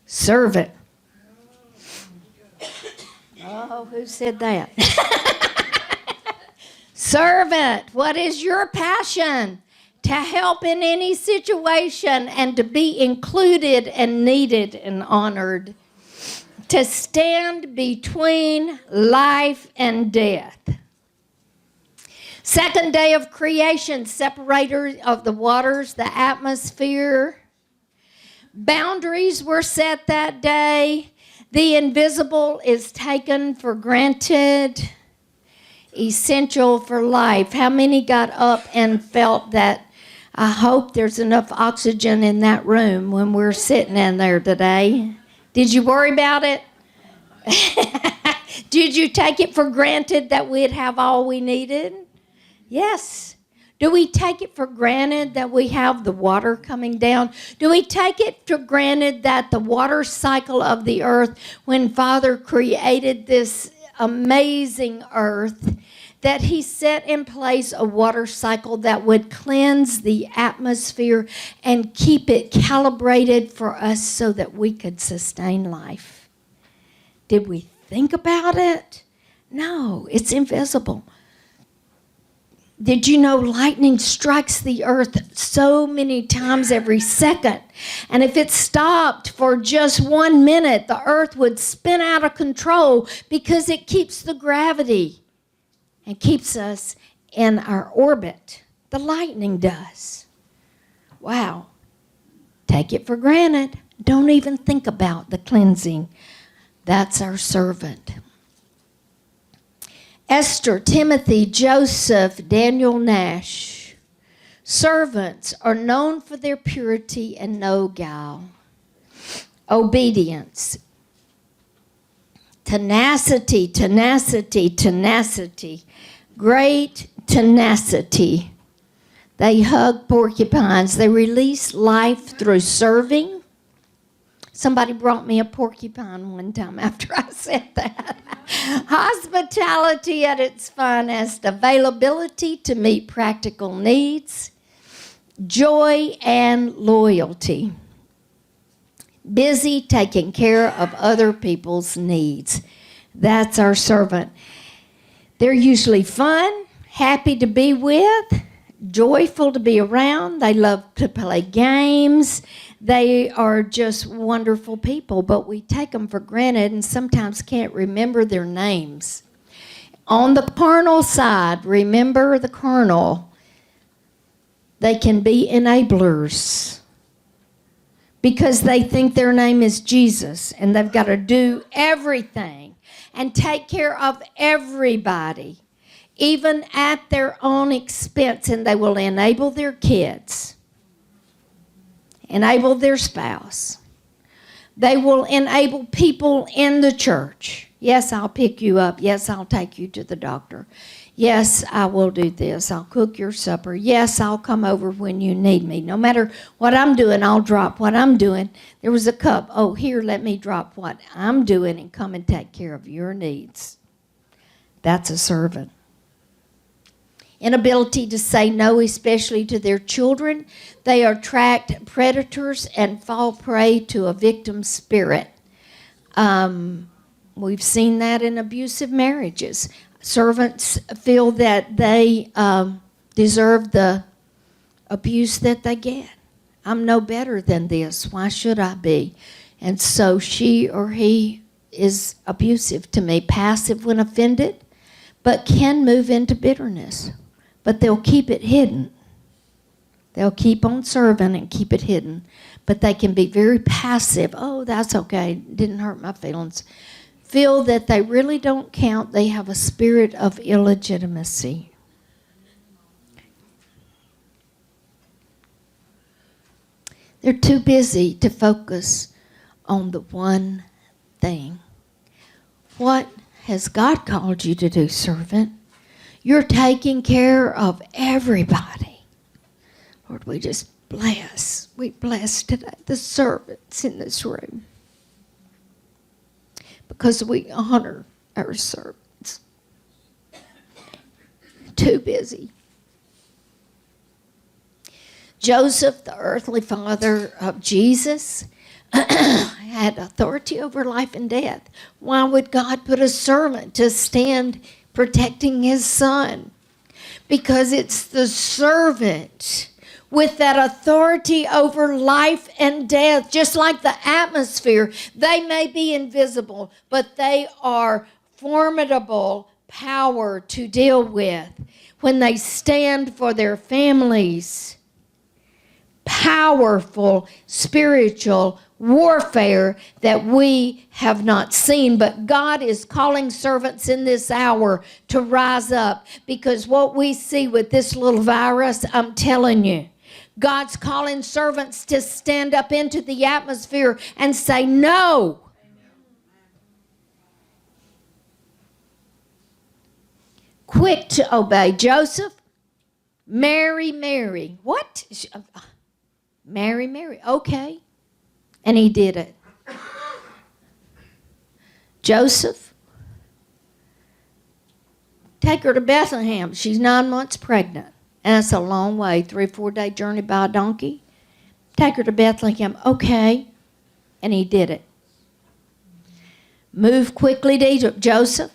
Servant. Oh, who said that? Servant, what is your passion? To help in any situation and to be included and needed and honored. To stand between life and death. Second day of creation, separator of the waters, the atmosphere. Boundaries were set that day. The invisible is taken for granted. Essential for life. How many got up and felt that? I hope there's enough oxygen in that room when we're sitting in there today. Did you worry about it? Did you take it for granted that we'd have all we needed? Yes. Do we take it for granted that we have the water coming down? Do we take it for granted that the water cycle of the earth, when Father created this amazing earth, that he set in place a water cycle that would cleanse the atmosphere and keep it calibrated for us so that we could sustain life? Did we think about it? No, it's invisible. Did you know lightning strikes the earth so many times every second? And if it stopped for just 1 minute, the earth would spin out of control because it keeps the gravity and keeps us in our orbit. The lightning does. Wow. Take it for granted. Don't even think about the cleansing. That's our servant. Esther, Timothy, Joseph, Daniel, Nash. Servants are known for their purity and no guile. Obedience. Tenacity, tenacity, tenacity. Great tenacity. They hug porcupines. They release life through serving. Somebody brought me a porcupine one time after I said that. Hospitality at its finest. Availability to meet practical needs. Joy and loyalty. Busy taking care of other people's needs. That's our servant. They're usually fun, happy to be with, joyful to be around. They love to play games. They are just wonderful people, but we take them for granted and sometimes can't remember their names. On the carnal side, remember the carnal. They can be enablers because they think their name is Jesus and they've got to do everything and take care of everybody, even at their own expense, and they will enable their kids, enable their spouse. They will enable people in the church. Yes, I'll pick you up. Yes, I'll take you to the doctor. Yes, I will do this. I'll cook your supper. Yes, I'll come over when you need me. No matter what I'm doing, I'll drop what I'm doing. There was a cup. Oh, here, let me drop what I'm doing and come and take care of your needs. That's a servant. Inability to say no, especially to their children. They attract predators and fall prey to a victim spirit. We've seen that in abusive marriages. Servants feel that they deserve the abuse that they get. I'm no better than this. Why should I be? And so she or he is abusive to me, passive when offended, but can move into bitterness. But they'll keep it hidden. They'll keep on serving and keep it hidden. But they can be very passive. Oh, that's okay. Didn't hurt my feelings. Feel that they really don't count. They have a spirit of illegitimacy. They're too busy to focus on the one thing. What has God called you to do, servant? You're taking care of everybody. Lord, we just bless. We bless today the servants in this room, because we honor our servants. Too busy. Joseph, the earthly father of Jesus, had authority over life and death. Why would God put a servant to stand protecting his son? Because it's the servant with that authority over life and death. Just like the atmosphere, they may be invisible, but they are formidable power to deal with when they stand for their families. Powerful spiritual warfare that we have not seen, but God is calling servants in this hour to rise up, because what we see with this little virus, I'm telling you, God's calling servants to stand up into the atmosphere and say no. Quick to obey. Joseph, Mary. What? Mary. Okay. And he did it. Joseph, take her to Bethlehem. She's 9 months pregnant. And it's a long way, 3-4 day journey by a donkey. Take her to Bethlehem. Okay. And he did it. Move quickly to Egypt. Joseph,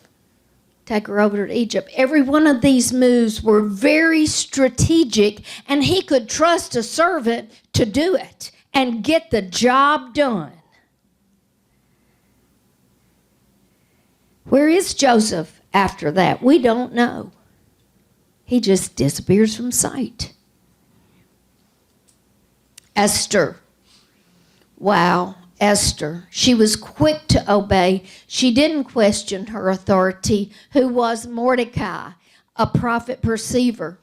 take her over to Egypt. Every one of these moves were very strategic, and he could trust a servant to do it and get the job done. Where is Joseph after that? We don't know. He just disappears from sight. Esther. Wow, Esther. She was quick to obey. She didn't question her authority, who was Mordecai, a prophet perceiver,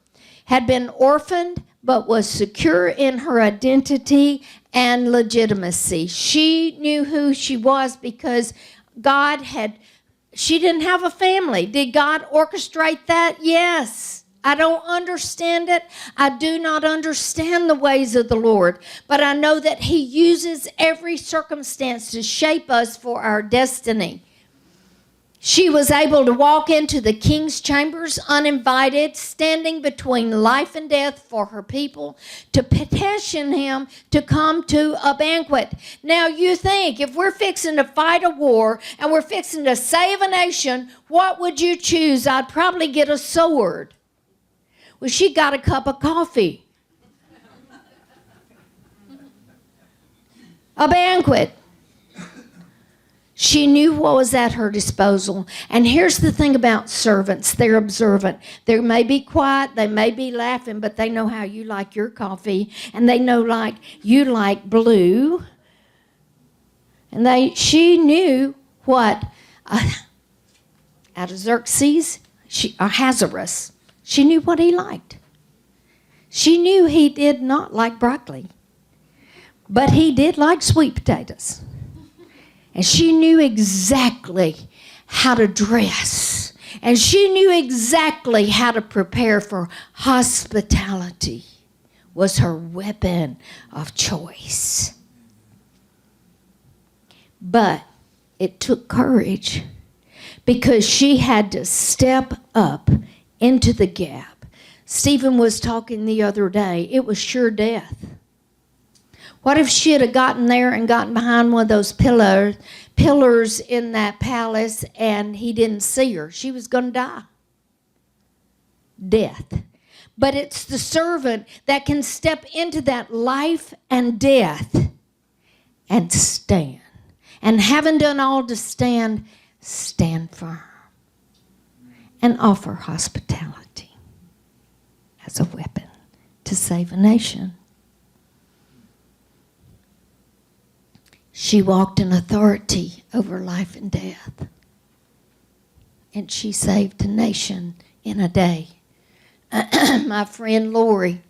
had been orphaned but was secure in her identity and legitimacy. She knew who she was because she didn't have a family. Did God orchestrate that? Yes. I don't understand it. I do not understand the ways of the Lord, but I know that he uses every circumstance to shape us for our destiny. She was able to walk into the king's chambers uninvited, standing between life and death for her people, to petition him to come to a banquet. Now you think, if we're fixing to fight a war and we're fixing to save a nation, what would you choose? I'd probably get a sword. Well, she got a cup of coffee. A banquet. She knew what was at her disposal. And here's the thing about servants. They're observant. They may be quiet. They may be laughing, but they know how you like your coffee. And they know like you like blue. And she knew what Artaxerxes, Ahasuerus, she knew what he liked. She knew he did not like broccoli, but he did like sweet potatoes. And she knew exactly how to dress. And she knew exactly how to prepare for hospitality. Was her weapon of choice. But it took courage, because she had to step up into the gap. Stephen was talking the other day. It was sure death. What if she had gotten there and gotten behind one of those pillars in that palace and he didn't see her? She was going to die. Death. But it's the servant that can step into that life and death and stand. And having done all to stand, stand firm. And offer hospitality as a weapon to save a nation. She walked in authority over life and death. And she saved a nation in a day. My friend Lori,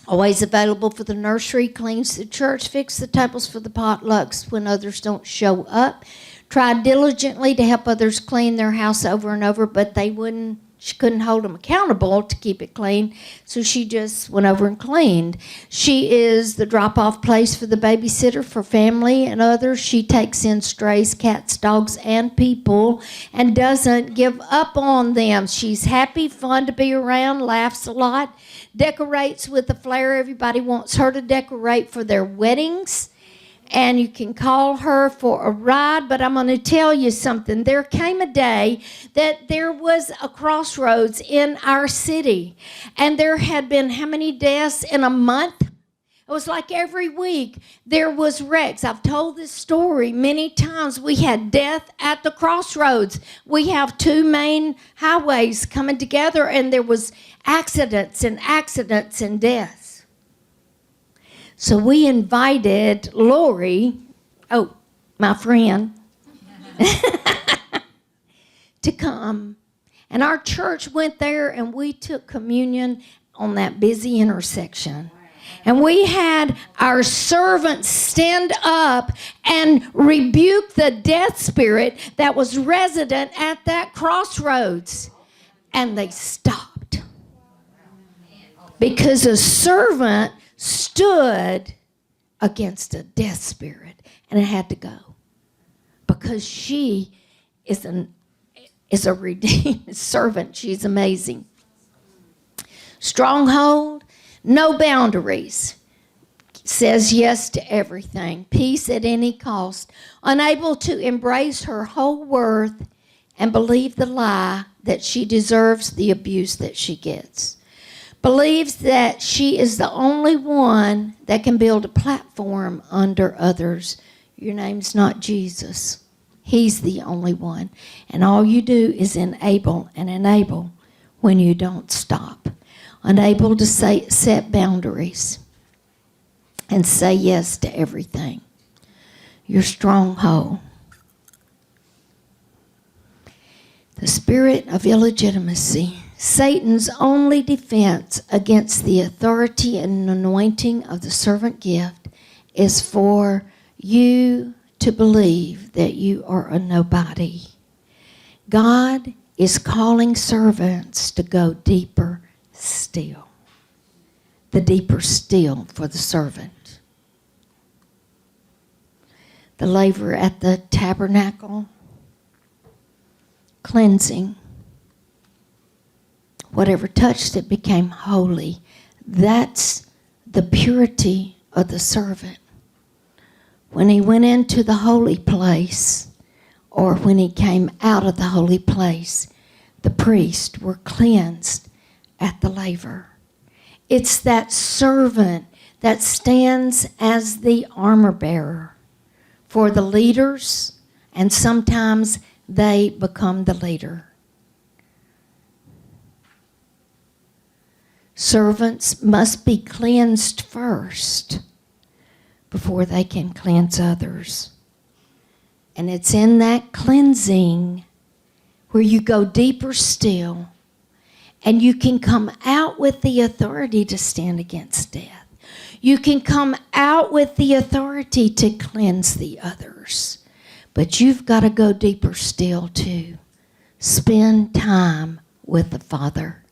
always available for the nursery, cleans the church, fixes the tables for the potlucks when others don't show up. Tried diligently to help others clean their house over and over, but she couldn't hold them accountable to keep it clean, so she just went over and cleaned. She is the drop-off place for the babysitter for family and others. She takes in strays, cats, dogs, and people, and doesn't give up on them. She's happy, fun to be around, laughs a lot, decorates with a flair. Everybody wants her to decorate for their weddings. and you can call her for a ride. But I'm going to tell you something. There came a day that there was a crossroads in our city, and there had been how many deaths in a month? It was like every week there was wrecks. I've told this story many times. We had death at the crossroads. We have two main highways coming together, and there was accidents and deaths. So we invited Lori, my friend, to come. And our church went there, and we took communion on that busy intersection. And we had our servants stand up and rebuke the death spirit that was resident at that crossroads. And they stopped. Because a servant stood against a death spirit, and it had to go. Because she is a redeemed servant. She's amazing. Stronghold. No boundaries. Says yes to everything. Peace at any cost. Unable to embrace her whole worth and believe the lie that she deserves the abuse that she gets. Believes that she is the only one that can build a platform under others. Your name's not Jesus. He's the only one. And all you do is enable when you don't stop. Unable to set boundaries and say yes to everything. Your stronghold. The spirit of illegitimacy. Satan's only defense against the authority and anointing of the servant gift is for you to believe that you are a nobody. God is calling servants to go deeper still. The deeper still for the servant. The laver at the tabernacle, cleansing. Whatever touched it became holy. That's the purity of the servant. When he went into the holy place, or when he came out of the holy place, the priests were cleansed at the laver. It's that servant that stands as the armor bearer for the leaders, and sometimes they become the leader. Servants must be cleansed first before they can cleanse others. And it's in that cleansing where you go deeper still, and you can come out with the authority to stand against death. You can come out with the authority to cleanse the others. But you've got to go deeper still too. Spend time with the Father.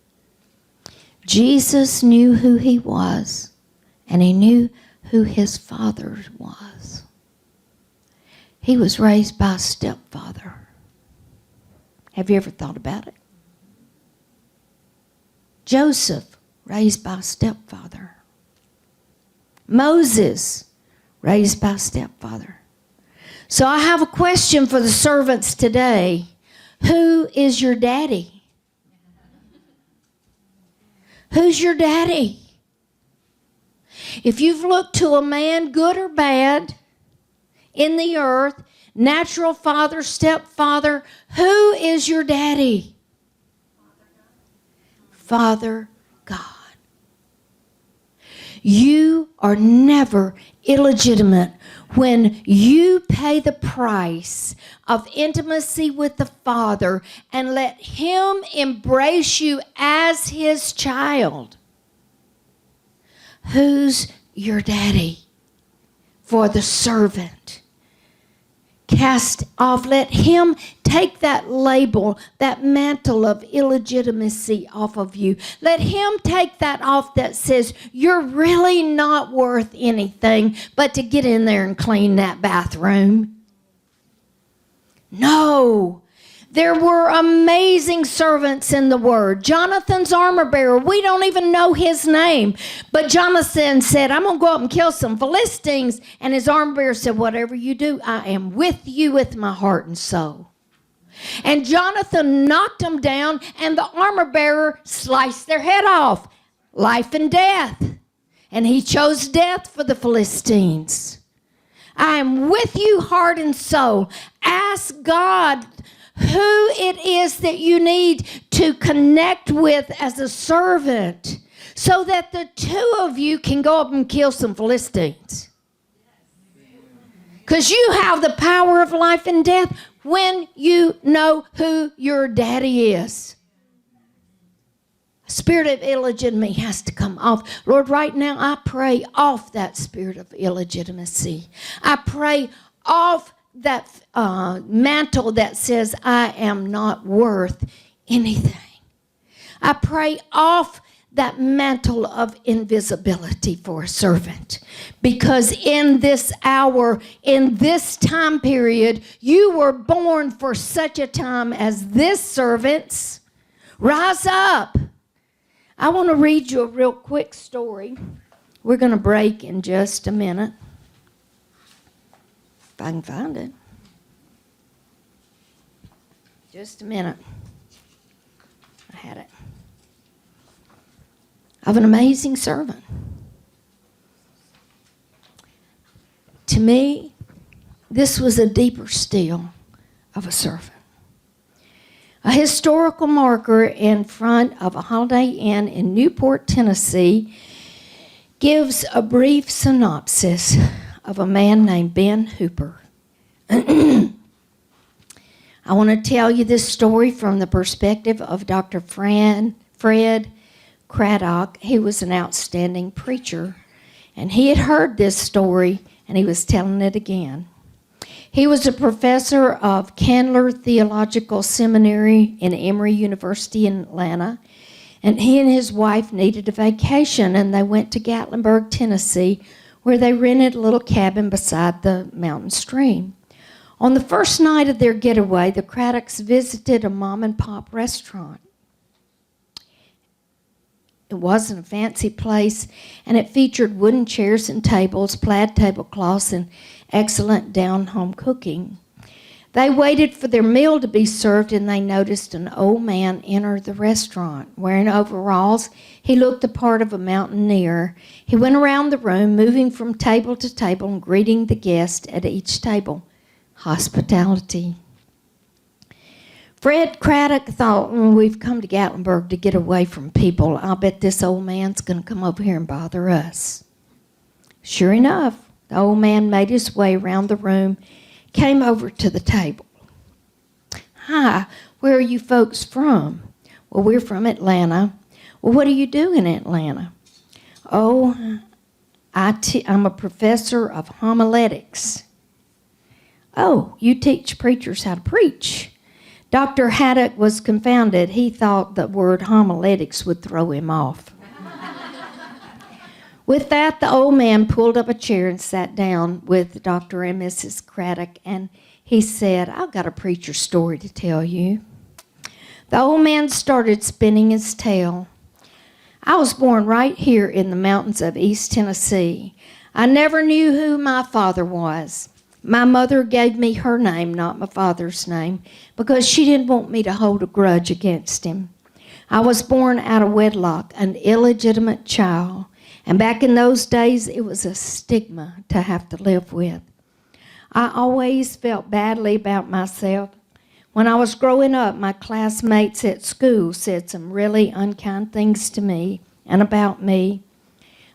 Jesus knew who he was, and he knew who his Father was. He was raised by a stepfather. Have you ever thought about it? Joseph, raised by a stepfather. Moses, raised by a stepfather. So I have a question for the servants today. Who is your daddy? Who's your daddy? If you've looked to a man, good or bad, in the earth, natural father, stepfather, who is your daddy? Father God. You are never illegitimate when you pay the price of intimacy with the Father and let him embrace you as his child. Who's your daddy? For the servant. Cast off, let him take that label, that mantle of illegitimacy off of you. Let him take that off that says you're really not worth anything but to get in there and clean that bathroom. No, There were amazing servants in the Word. Jonathan's armor bearer, we don't even know his name. But Jonathan said, I'm going to go up and kill some Philistines. And his armor bearer said, whatever you do, I am with you with my heart and soul. And Jonathan knocked them down, and the armor bearer sliced their head off. Life and death. And he chose death for the Philistines. I am with you heart and soul. Ask God who it is that you need to connect with as a servant so that the two of you can go up and kill some Philistines. Because you have the power of life and death when you know who your daddy is. Spirit of illegitimacy has to come off. Lord, right now I pray off that spirit of illegitimacy. I pray off that mantle that says I am not worth anything. I pray off that mantle of invisibility for a servant. Because in this hour, in this time period, you were born for such a time as this, servants. Rise up. I want to read you a real quick story. We're going to break in just a minute. If I can find it. Just a minute. I had it. Of an amazing servant. To me, this was a deeper still of a servant. A historical marker in front of a Holiday Inn in Newport, Tennessee, gives a brief synopsis of a man named Ben Hooper. I want to tell you this story from the perspective of Dr. Fred Craddock. He was an outstanding preacher, and he had heard this story, and he was telling it again. He was a professor of Candler Theological Seminary in Emory University in Atlanta, and he and his wife needed a vacation, and they went to Gatlinburg, Tennessee, where they rented a little cabin beside the mountain stream. On the first night of their getaway, the Craddocks visited a mom-and-pop restaurant. It wasn't a fancy place, and it featured wooden chairs and tables, plaid tablecloths, and excellent down-home cooking. They waited for their meal to be served, and they noticed an old man enter the restaurant. Wearing overalls, he looked the part of a mountaineer. He went around the room, moving from table to table and greeting the guests at each table. Hospitality. Fred Craddock thought, we've come to Gatlinburg to get away from people. I'll bet this old man's going to come over here and bother us. Sure enough, the old man made his way around the room, came over to the table. Hi, where are you folks from? Well, we're from Atlanta. Well, what do you do in Atlanta? Oh, I'm a professor of homiletics. Oh, you teach preachers how to preach. Dr. Haddock was confounded. He thought the word homiletics would throw him off. With that, the old man pulled up a chair and sat down with Dr. and Mrs. Craddock, and he said, I've got a preacher story to tell you. The old man started spinning his tale. I was born right here in the mountains of East Tennessee. I never knew who my father was. My mother gave me her name, not my father's name, because she didn't want me to hold a grudge against him. I was born out of wedlock, an illegitimate child. And back in those days, it was a stigma to have to live with. I always felt badly about myself. When I was growing up, my classmates at school said some really unkind things to me and about me.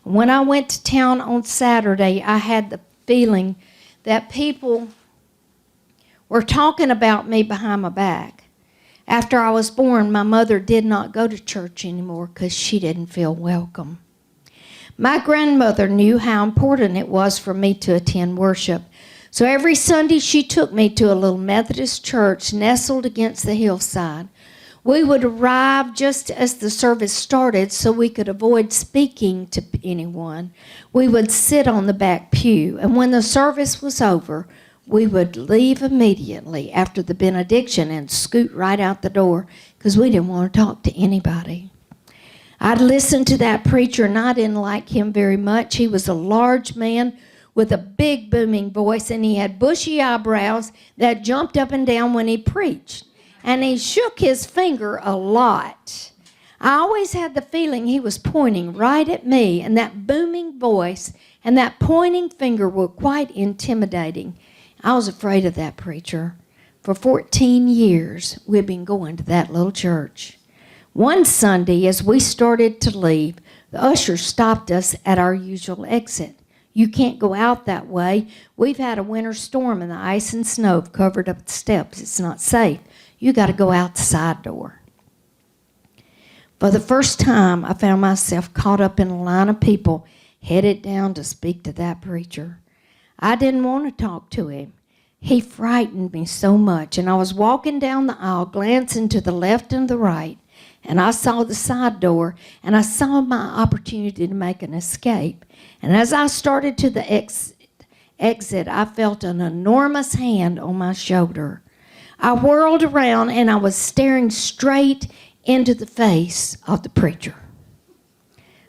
When I went to town on Saturday, I had the feeling that people were talking about me behind my back. After I was born, my mother did not go to church anymore because she didn't feel welcome. My grandmother knew how important it was for me to attend worship. So every Sunday she took me to a little Methodist church nestled against the hillside. We would arrive just as the service started so we could avoid speaking to anyone. We would sit on the back pew, and when the service was over, we would leave immediately after the benediction and scoot right out the door because we didn't want to talk to anybody. I'd listened to that preacher, and I didn't like him very much. He was a large man with a big booming voice, and he had bushy eyebrows that jumped up and down when he preached. And he shook his finger a lot. I always had the feeling he was pointing right at me, and that booming voice and that pointing finger were quite intimidating. I was afraid of that preacher. For 14 years, we've been going to that little church. One Sunday, as we started to leave, the usher stopped us at our usual exit. You can't go out that way. We've had a winter storm and the ice and snow have covered up the steps. It's not safe. You got to go out the side door. For the first time, I found myself caught up in a line of people headed down to speak to that preacher. I didn't want to talk to him. He frightened me so much, and I was walking down the aisle, glancing to the left and the right, and I saw the side door, and I saw my opportunity to make an escape. And as I started to the exit, I felt an enormous hand on my shoulder. I whirled around, and I was staring straight into the face of the preacher.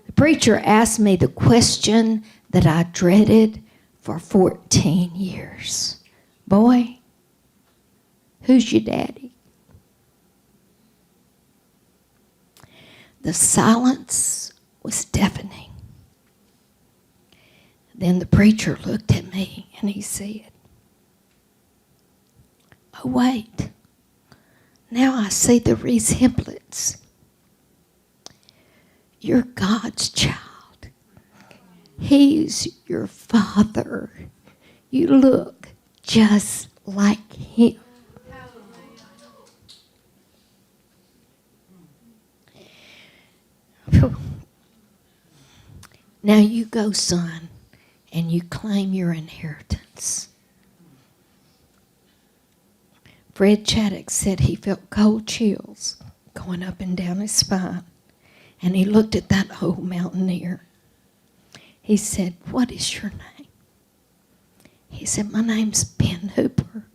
The preacher asked me the question that I dreaded for 14 years. Boy, who's your daddy? The silence was deafening. Then the preacher looked at me and he said, "Oh, wait. Now I see the resemblance. You're God's child. He's your father. You look just like him." Now you go, son, and you claim your inheritance. Fred Chaddock said he felt cold chills going up and down his spine, and he looked at that old mountaineer. He said, "What is your name?" He said, "My name's Ben Hooper."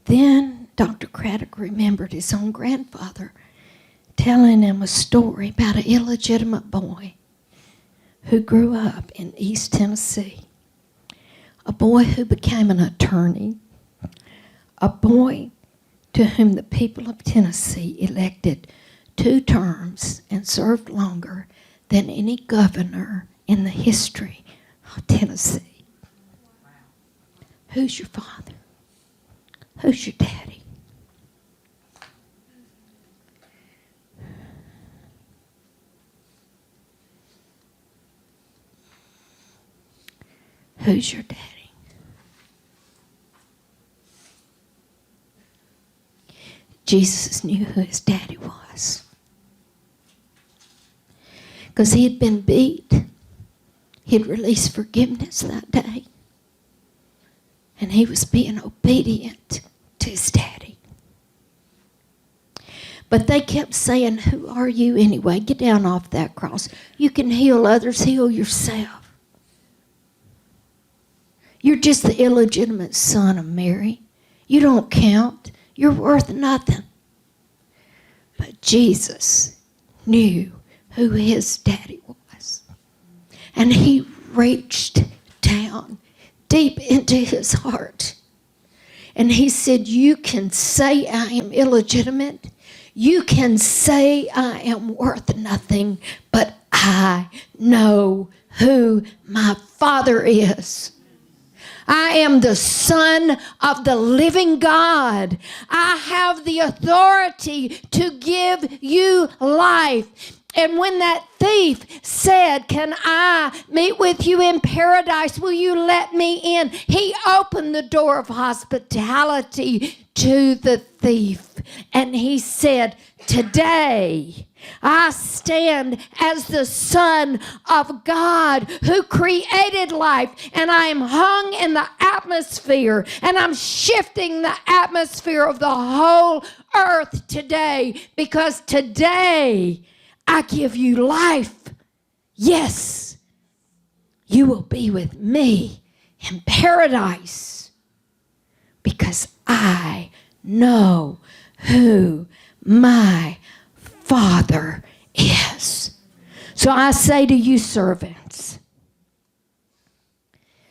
Then Dr. Craddock remembered his own grandfather telling him a story about an illegitimate boy who grew up in East Tennessee. A boy who became an attorney. A boy to whom the people of Tennessee elected 2 terms and served longer than any governor in the history of Tennessee. Who's your father? Who's your daddy? Who's your daddy? Jesus knew who his daddy was. Because he had been beat. He had released forgiveness that day. And he was being obedient to his daddy. But they kept saying, "Who are you anyway? Get down off that cross. You can heal others, heal yourself. You're just the illegitimate son of Mary. You don't count. You're worth nothing." But Jesus knew who his daddy was. And he reached down deep into his heart. And he said, "You can say I am illegitimate. You can say I am worth nothing, but I know who my Father is. I am the Son of the living God. I have the authority to give you life." And when that thief said, "Can I meet with you in paradise? Will you let me in?" He opened the door of hospitality to the thief. And he said, "Today I stand as the Son of God who created life, and I am hung in the atmosphere, and I'm shifting the atmosphere of the whole earth today, because today I give you life. Yes, you will be with me in paradise because I know who my Father is. So I say to you, servants,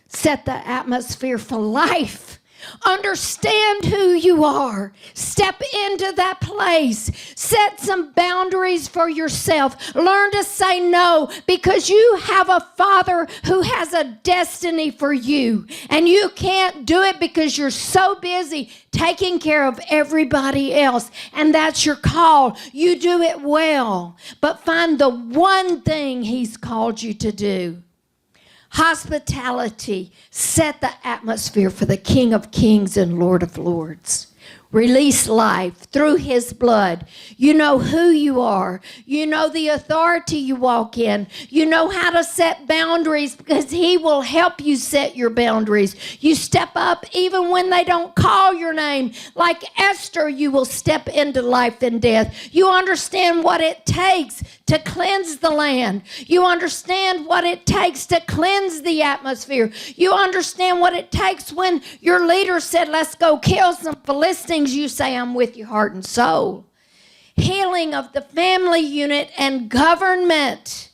set the atmosphere for life. Understand who you are. Step into that place. Set some boundaries for yourself. Learn to say no, because you have a Father who has a destiny for you. And you can't do it because you're so busy taking care of everybody else. And that's your call. You do it well. But find the one thing He's called you to do. Hospitality, set the atmosphere for the King of Kings and Lord of Lords. Release life through His blood. You know who you are. You know the authority you walk in. You know how to set boundaries because He will help you set your boundaries. You step up even when they don't call your name. Like Esther, you will step into life and death. You understand what it takes to cleanse the land. You understand what it takes to cleanse the atmosphere. You understand what it takes when your leader said, let's go kill some Philistines. You say, I'm with you heart and soul. Healing of the family unit and government.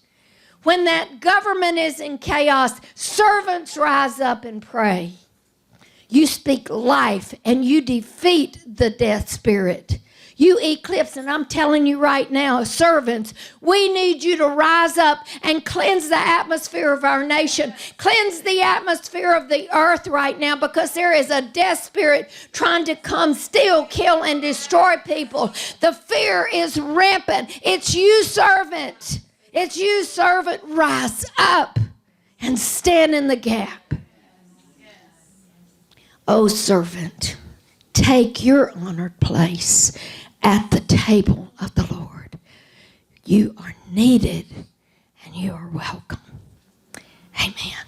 When that government is in chaos, servants rise up and pray. You speak life and you defeat the death spirit. You eclipse, and I'm telling you right now, servants, we need you to rise up and cleanse the atmosphere of our nation. Cleanse the atmosphere of the earth right now, because there is a death spirit trying to come, steal, kill, and destroy people. The fear is rampant. It's you, servant. It's you, servant. Rise up and stand in the gap. Oh, servant, take your honored place at the table of the Lord. You are needed and you are welcome. Amen.